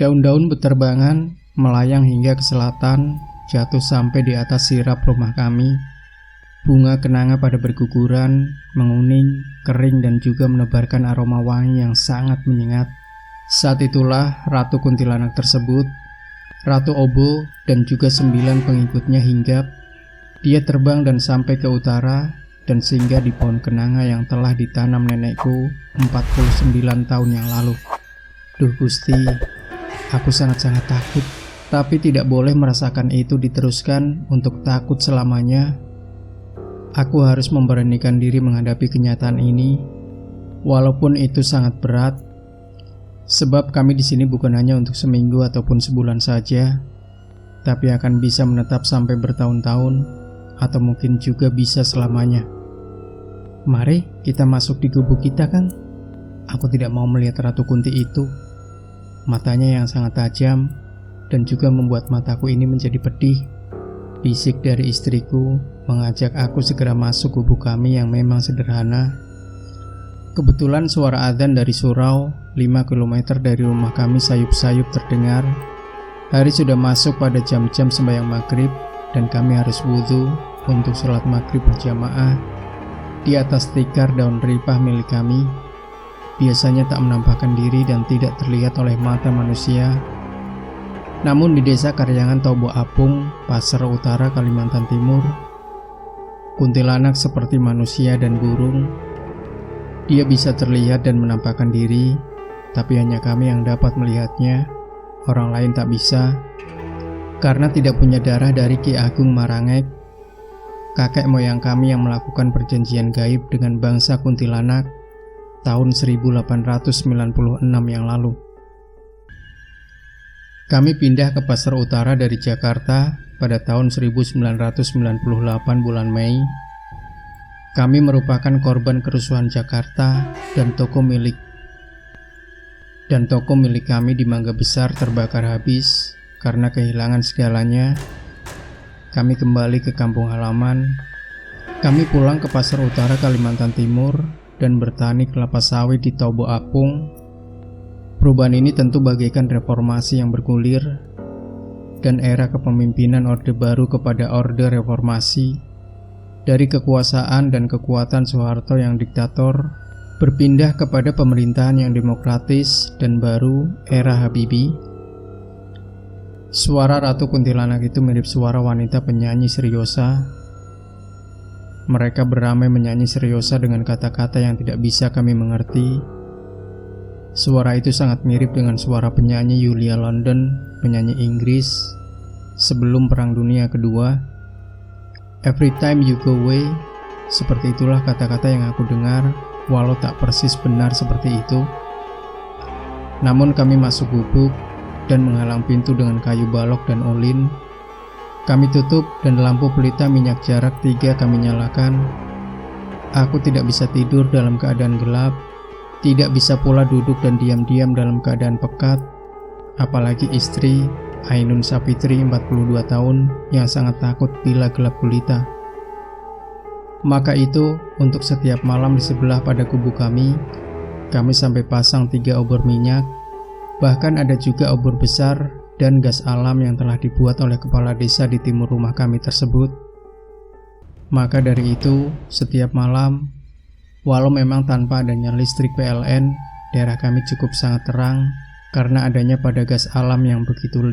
Daun-daun beterbangan melayang hingga ke selatan, jatuh sampai di atas sirap rumah kami. Bunga kenanga pada berguguran, menguning, kering dan juga menebarkan aroma wangi yang sangat menyengat. Saat itulah Ratu Kuntilanak tersebut, Ratu Obo dan juga 9 pengikutnya hinggap. Dia terbang dan sampai ke utara dan singgah di pohon kenanga yang telah ditanam nenekku 49 tahun yang lalu. Duh Gusti, aku sangat-sangat takut, tapi tidak boleh merasakan itu diteruskan untuk takut selamanya. Aku harus memberanikan diri menghadapi kenyataan ini, walaupun itu sangat berat. Sebab kami di sini bukan hanya untuk seminggu ataupun sebulan saja, tapi akan bisa menetap sampai bertahun-tahun, atau mungkin juga bisa selamanya. Mari kita masuk di gubuk kita, Kang. Aku tidak mau melihat Ratu Kunti itu. Matanya yang sangat tajam dan juga membuat mataku ini menjadi pedih. Bisik dari istriku mengajak aku segera masuk gubuk kami yang memang sederhana. Kebetulan suara adzan dari surau 5 km dari rumah kami sayup-sayup terdengar. Hari sudah masuk pada jam-jam sembahyang maghrib dan kami harus wudhu untuk sholat maghrib berjamaah di atas tikar daun ripah milik kami. Biasanya tak menampakkan diri dan tidak terlihat oleh mata manusia. Namun di desa Karyangan Tobo Apung, Paser Utara, Kalimantan Timur, kuntilanak seperti manusia dan burung. Dia bisa terlihat dan menampakkan diri, tapi hanya kami yang dapat melihatnya. Orang lain tak bisa, karena tidak punya darah dari Ki Agung Marangek, kakek moyang kami yang melakukan perjanjian gaib dengan bangsa kuntilanak tahun 1896 yang lalu. Kami pindah ke Paser Utara dari Jakarta pada tahun 1998 bulan Mei. Kami merupakan korban kerusuhan Jakarta dan toko milik kami di Mangga Besar terbakar habis. Karena kehilangan segalanya, kami kembali ke kampung halaman. Kami pulang ke Paser Utara, Kalimantan Timur dan bertani kelapa sawit di Tobo Apung. Perubahan ini tentu bagaikan reformasi yang bergulir dan era kepemimpinan Orde Baru kepada Orde Reformasi. Dari kekuasaan dan kekuatan Soeharto yang diktator berpindah kepada pemerintahan yang demokratis dan baru era Habibie. Suara Ratu Kuntilanak itu mirip suara wanita penyanyi seriosa. Mereka beramai menyanyi seriosa dengan kata-kata yang tidak bisa kami mengerti. Suara itu sangat mirip dengan suara penyanyi Julia London, penyanyi Inggris, sebelum Perang Dunia Kedua. Every time you go away, seperti itulah kata-kata yang aku dengar, walau tak persis benar seperti itu. Namun kami masuk gubuk dan menghalang pintu dengan kayu balok dan olin. Kami tutup dan lampu pelita minyak jarak 3 kami nyalakan. Aku tidak bisa tidur dalam keadaan gelap, tidak bisa pula duduk dan diam-diam dalam keadaan pekat. Apalagi istri Ainun Sapitri 42 tahun yang sangat takut bila gelap gulita. Maka itu untuk setiap malam di sebelah pada kubu kami sampai pasang 3 obor minyak. Bahkan ada juga obor besar dan gas alam yang telah dibuat oleh kepala desa di timur rumah kami tersebut. Maka dari itu setiap malam, walau memang tanpa adanya listrik PLN, daerah kami cukup sangat terang karena adanya gas alam yang begitu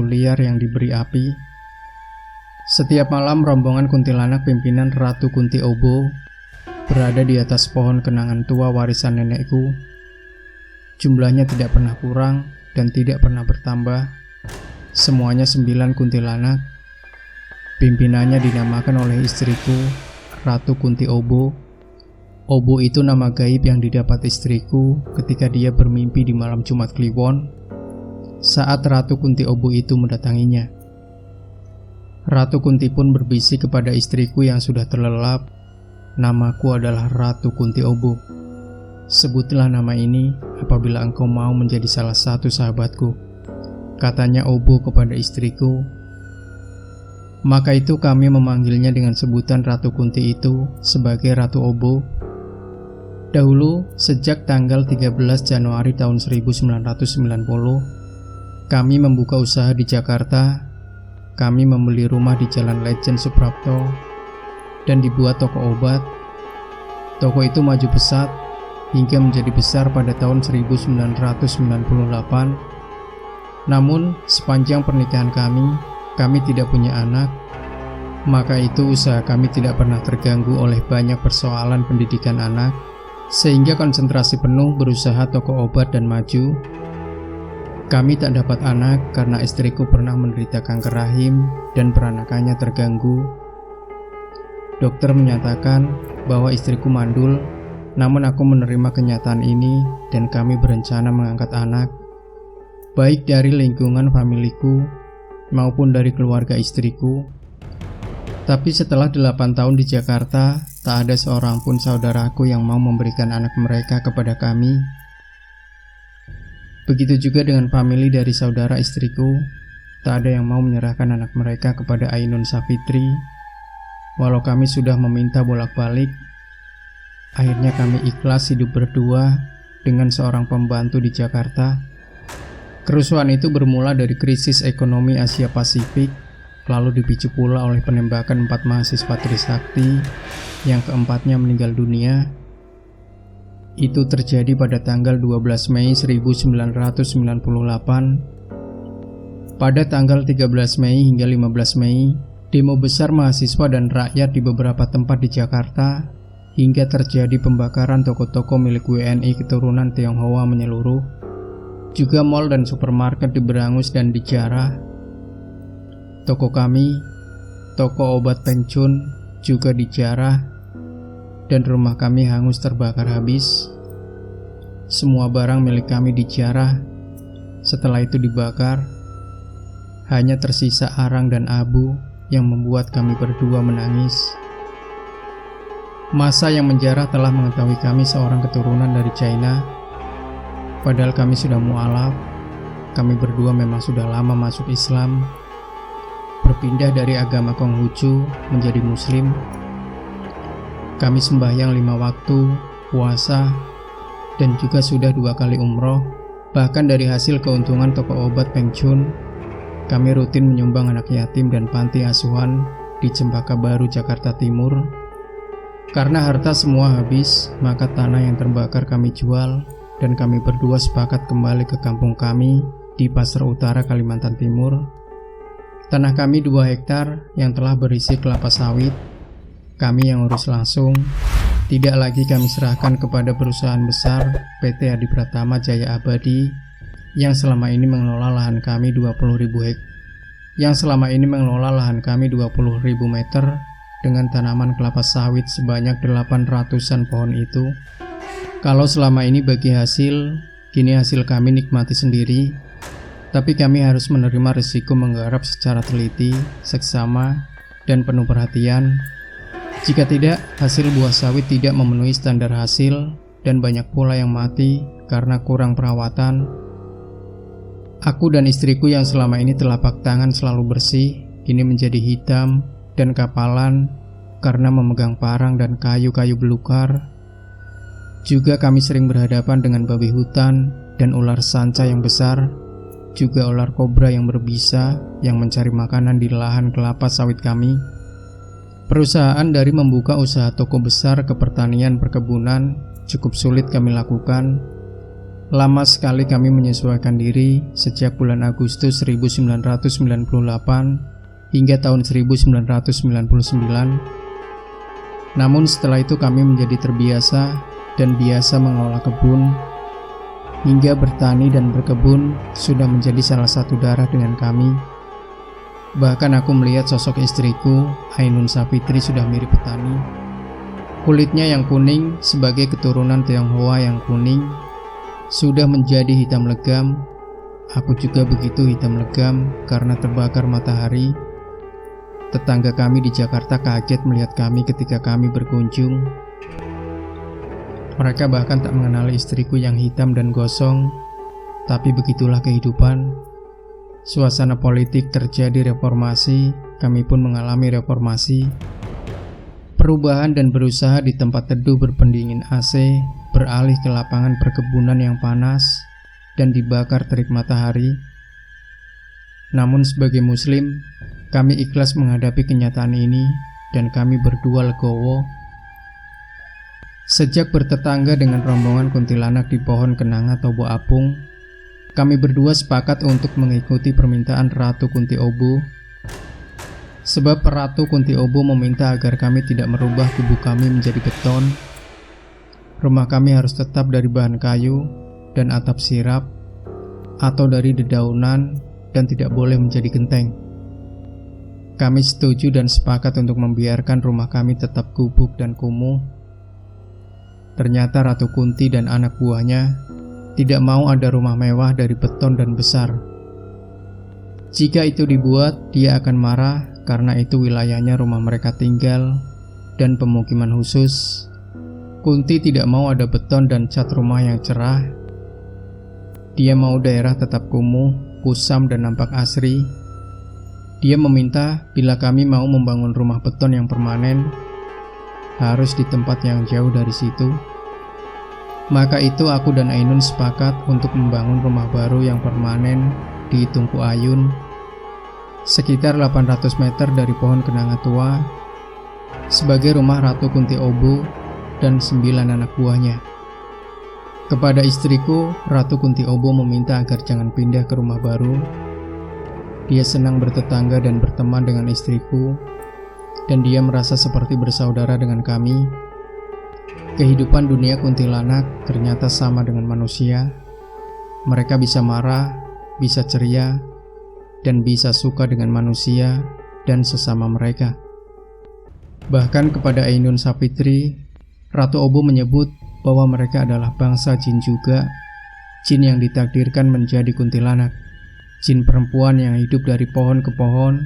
liar yang diberi api. Setiap malam rombongan kuntilanak pimpinan Ratu Kunti Obo berada di atas pohon kenangan tua warisan nenekku. Jumlahnya tidak pernah kurang dan tidak pernah bertambah. Semuanya 9 kuntilanak. Pimpinannya dinamakan oleh istriku Ratu Kunti Obo. Obo itu nama gaib yang didapat istriku ketika dia bermimpi di malam Jumat Kliwon saat Ratu Kunti Obo itu mendatanginya. Ratu Kunti pun berbisik kepada istriku yang sudah terlelap, "Namaku adalah Ratu Kunti Obo. Sebutlah nama ini apabila engkau mau menjadi salah satu sahabatku," katanya Obo kepada istriku. Maka itu kami memanggilnya dengan sebutan Ratu Kunti itu sebagai Ratu Obo. Dahulu, sejak tanggal 13 Januari tahun 1990, kami membuka usaha di Jakarta. Kami membeli rumah di Jalan Lejen Suprapto dan dibuat toko obat. Toko itu maju pesat hingga menjadi besar pada tahun 1998. Namun, sepanjang pernikahan kami tidak punya anak. Maka itu usaha kami tidak pernah terganggu oleh banyak persoalan pendidikan anak, sehingga konsentrasi penuh berusaha toko obat dan maju. Kami tak dapat anak karena istriku pernah menderita kanker rahim dan peranakannya terganggu. Dokter menyatakan bahwa istriku mandul, namun aku menerima kenyataan ini dan kami berencana mengangkat anak, baik dari lingkungan familiku maupun dari keluarga istriku. Tapi setelah 8 tahun di Jakarta, tak ada seorang pun saudaraku yang mau memberikan anak mereka kepada kami. Begitu juga dengan famili dari saudara istriku, tak ada yang mau menyerahkan anak mereka kepada Ainun Safitri. Walau kami sudah meminta bolak-balik, akhirnya kami ikhlas hidup berdua dengan seorang pembantu di Jakarta. Kerusuhan itu bermula dari krisis ekonomi Asia Pasifik, lalu dipicu pula oleh penembakan 4 mahasiswa Trisakti, yang keempatnya meninggal dunia. Itu terjadi pada tanggal 12 Mei 1998. Pada tanggal 13 Mei hingga 15 Mei, demo besar mahasiswa dan rakyat di beberapa tempat di Jakarta, hingga terjadi pembakaran toko-toko milik WNI keturunan Tionghoa menyeluruh. Juga mal dan supermarket diberangus dan dijarah. Toko kami, toko obat Pengchun, juga dijarah, dan rumah kami hangus terbakar habis. Semua barang milik kami dijarah. Setelah itu dibakar. Hanya tersisa arang dan abu yang membuat kami berdua menangis. Masa yang menjarah telah mengetahui kami seorang keturunan dari China. Padahal kami sudah mualaf. Kami berdua memang sudah lama masuk Islam, berpindah dari agama Konghucu menjadi Muslim. Kami sembahyang 5 waktu, puasa, dan juga sudah 2 kali umroh. Bahkan dari hasil keuntungan toko obat Pengchun, kami rutin menyumbang anak yatim dan panti asuhan di Cempaka Baru, Jakarta Timur. Karena harta semua habis, maka tanah yang terbakar kami jual, dan kami berdua sepakat kembali ke kampung kami di Pasar Utara, Kalimantan Timur. Tanah kami 2 hektar yang telah berisi kelapa sawit. Kami yang urus langsung. Tidak lagi kami serahkan kepada perusahaan besar PT Adi Pratama Jaya Abadi yang selama ini mengelola lahan kami 20.000 meter dengan tanaman kelapa sawit sebanyak 800-an pohon itu. Kalau selama ini bagi hasil, kini hasil kami nikmati sendiri. Tapi kami harus menerima risiko menggarap secara teliti, seksama, dan penuh perhatian. Jika tidak, hasil buah sawit tidak memenuhi standar hasil, dan banyak pula yang mati karena kurang perawatan. Aku dan istriku yang selama ini telapak tangan selalu bersih, kini menjadi hitam dan kapalan karena memegang parang dan kayu-kayu belukar. Juga kami sering berhadapan dengan babi hutan dan ular sanca yang besar, juga ular kobra yang berbisa yang mencari makanan di lahan kelapa sawit kami. Perusahaan dari membuka usaha toko besar ke pertanian perkebunan cukup sulit kami lakukan. Lama sekali kami menyesuaikan diri sejak bulan Agustus 1998 hingga tahun 1999. Namun setelah itu kami menjadi terbiasa dan biasa mengelola kebun. Hingga bertani dan berkebun sudah menjadi salah satu darah dengan kami. Bahkan aku melihat sosok istriku, Ainun Safitri, sudah mirip petani. Kulitnya yang kuning sebagai keturunan Tionghoa yang kuning sudah menjadi hitam legam. Aku juga begitu hitam legam karena terbakar matahari. Tetangga kami di Jakarta kaget melihat kami ketika kami berkunjung. Mereka bahkan tak mengenali istriku yang hitam dan gosong. Tapi begitulah kehidupan. Suasana politik terjadi reformasi, kami pun mengalami reformasi. perubahan dan berusaha di tempat teduh berpendingin AC beralih ke lapangan perkebunan yang panas dan dibakar terik matahari. Namun sebagai muslim, kami ikhlas menghadapi kenyataan ini dan kami berdua legowo. Sejak bertetangga dengan rombongan kuntilanak di pohon kenanga Tobo Apung, kami berdua sepakat untuk mengikuti permintaan Ratu Kunti Obo. Sebab Ratu Kunti Obo meminta agar kami tidak merubah kubu kami menjadi beton. Rumah kami harus tetap dari bahan kayu dan atap sirap, atau dari dedaunan dan tidak boleh menjadi genteng. Kami setuju dan sepakat untuk membiarkan rumah kami tetap gubuk dan kumuh. Ternyata Ratu Kunti dan anak buahnya tidak mau ada rumah mewah dari beton dan besar. Jika itu dibuat, dia akan marah karena itu wilayahnya rumah mereka tinggal dan pemukiman khusus. Kunti tidak mau ada beton dan cat rumah yang cerah. Dia mau daerah tetap kumuh, kusam dan nampak asri. Dia meminta bila kami mau membangun rumah beton yang permanen, harus di tempat yang jauh dari situ. Maka itu aku dan Ainun sepakat untuk membangun rumah baru yang permanen di Tungku Ayun, sekitar 800 meter dari pohon kenanga tua, sebagai rumah Ratu Kunti Obo dan 9 anak buahnya. Kepada istriku, Ratu Kunti Obo meminta agar jangan pindah ke rumah baru. Dia senang bertetangga dan berteman dengan istriku, dan dia merasa seperti bersaudara dengan kami. Kehidupan dunia kuntilanak ternyata sama dengan manusia. Mereka bisa marah, bisa ceria, dan bisa suka dengan manusia dan sesama mereka. Bahkan kepada Ainun Sapitri, Ratu Obo menyebut bahwa mereka adalah bangsa jin juga, jin yang ditakdirkan menjadi kuntilanak, jin perempuan yang hidup dari pohon ke pohon,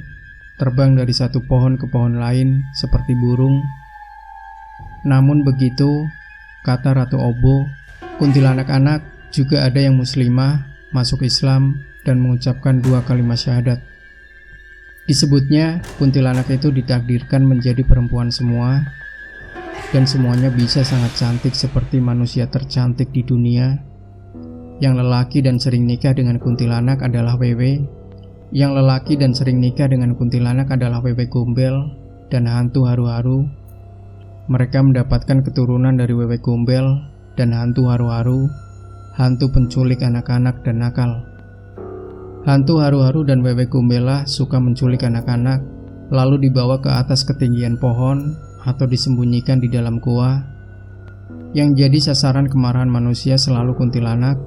terbang dari satu pohon ke pohon lain seperti burung. Namun begitu, kata Ratu Obo, kuntilanak anak juga ada yang muslimah, masuk Islam, dan mengucapkan 2 kalimat syahadat. Disebutnya, kuntilanak itu ditakdirkan menjadi perempuan semua, dan semuanya bisa sangat cantik seperti manusia tercantik di dunia. Yang lelaki dan sering nikah dengan kuntilanak adalah wewe. Yang lelaki dan sering nikah dengan kuntilanak adalah wewe gombel dan hantu haru-haru. Mereka mendapatkan keturunan dari wewe gombel dan hantu haru-haru, hantu penculik anak-anak dan nakal. Hantu haru-haru dan wewe gombelah suka menculik anak-anak, lalu dibawa ke atas ketinggian pohon atau disembunyikan di dalam gua. Yang jadi sasaran kemarahan manusia selalu kuntilanak.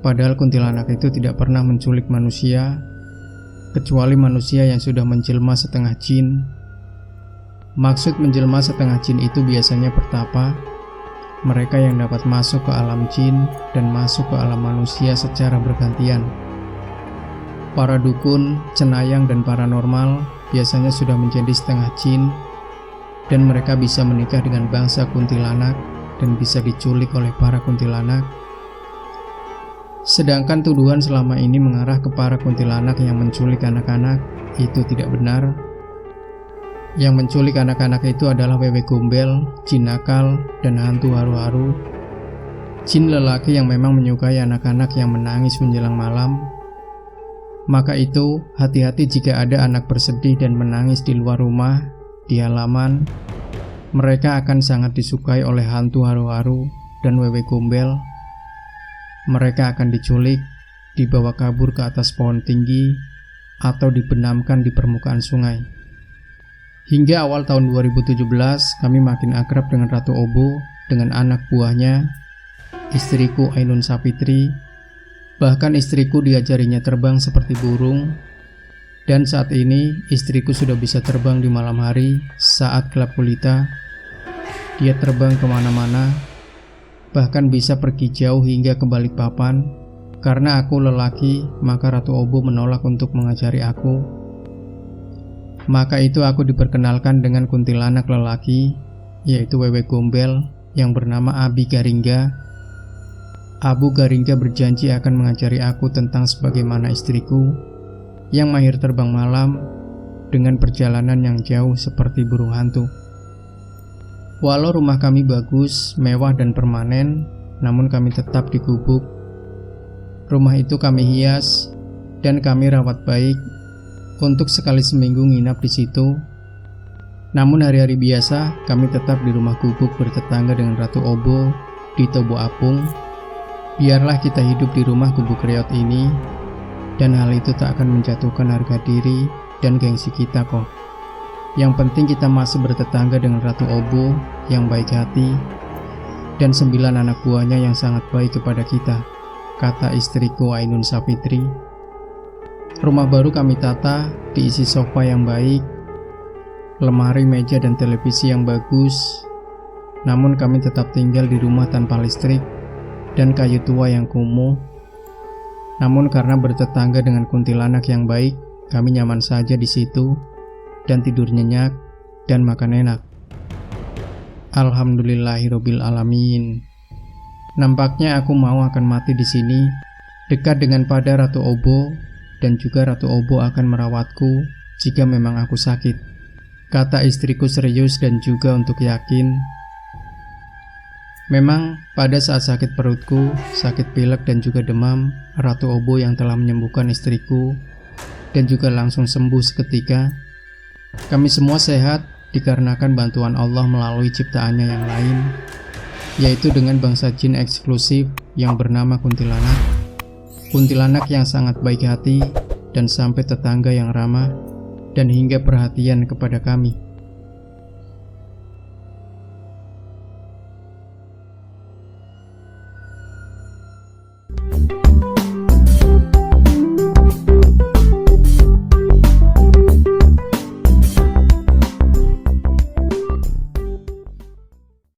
Padahal kuntilanak itu tidak pernah menculik manusia, kecuali manusia yang sudah menjelma setengah jin. Maksud menjelma setengah jin itu biasanya bertapa. Mereka yang dapat masuk ke alam jin dan masuk ke alam manusia secara bergantian. Para dukun, cenayang, dan paranormal biasanya sudah menjadi setengah jin, dan mereka bisa menikah dengan bangsa kuntilanak dan bisa diculik oleh para kuntilanak. Sedangkan tuduhan selama ini mengarah ke para kuntilanak yang menculik anak-anak itu tidak benar. Yang menculik anak-anak itu adalah wewe gombel, jin nakal, dan hantu haru-haru. Jin lelaki yang memang menyukai anak-anak yang menangis menjelang malam. Maka itu, hati-hati jika ada anak bersedih dan menangis di luar rumah, di halaman. Mereka akan sangat disukai oleh hantu haru-haru dan wewe gombel. Mereka akan diculik, dibawa kabur ke atas pohon tinggi, atau dibenamkan di permukaan sungai. Hingga awal tahun 2017, kami makin akrab dengan Ratu Obo, dengan anak buahnya, istriku Ainun Sapitri. Bahkan istriku diajarinya terbang seperti burung. Dan saat ini, istriku sudah bisa terbang di malam hari saat gelap gulita. Dia terbang kemana-mana, bahkan bisa pergi jauh hingga ke Balikpapan. Karena aku lelaki, maka Ratu Obo menolak untuk mengajari aku. Maka itu aku diperkenalkan dengan kuntilanak lelaki, yaitu wewe gombel yang bernama Abi Garingga. Abu Garingga berjanji akan mengajari aku tentang sebagaimana istriku yang mahir terbang malam dengan perjalanan yang jauh seperti burung hantu. Walau rumah kami bagus, mewah dan permanen, namun kami tetap digubuk. Rumah itu kami hias dan kami rawat baik untuk sekali seminggu nginap di situ. Namun hari-hari biasa kami tetap di rumah gubuk bertetangga dengan Ratu Obo di Tobo Apung. Biarlah kita hidup di rumah gubuk reot ini, dan hal itu tak akan menjatuhkan harga diri dan gengsi kita kok. Yang penting kita masih bertetangga dengan Ratu Obo yang baik hati dan 9 anak buahnya yang sangat baik kepada kita, kata istriku Ainun Sapitri. Rumah baru kami tata, diisi sofa yang baik, lemari, meja, dan televisi yang bagus. Namun kami tetap tinggal di rumah tanpa listrik dan kayu tua yang kumuh. Namun karena bertetangga dengan kuntilanak yang baik, kami nyaman saja di situ dan tidur nyenyak dan makan enak. Alhamdulillahirobbil alamin. Nampaknya aku mau akan mati di sini, dekat dengan pada Ratu Obo, dan juga Ratu Obo akan merawatku jika memang aku sakit, kata istriku serius dan juga untuk yakin. Memang pada saat sakit perutku, sakit pilek dan juga demam, Ratu Obo yang telah menyembuhkan istriku dan juga langsung sembuh seketika. Kami semua sehat dikarenakan bantuan Allah melalui ciptaannya yang lain, yaitu dengan bangsa jin eksklusif yang bernama kuntilanak. Kuntilanak yang sangat baik hati dan sampai tetangga yang ramah dan hingga perhatian kepada kami.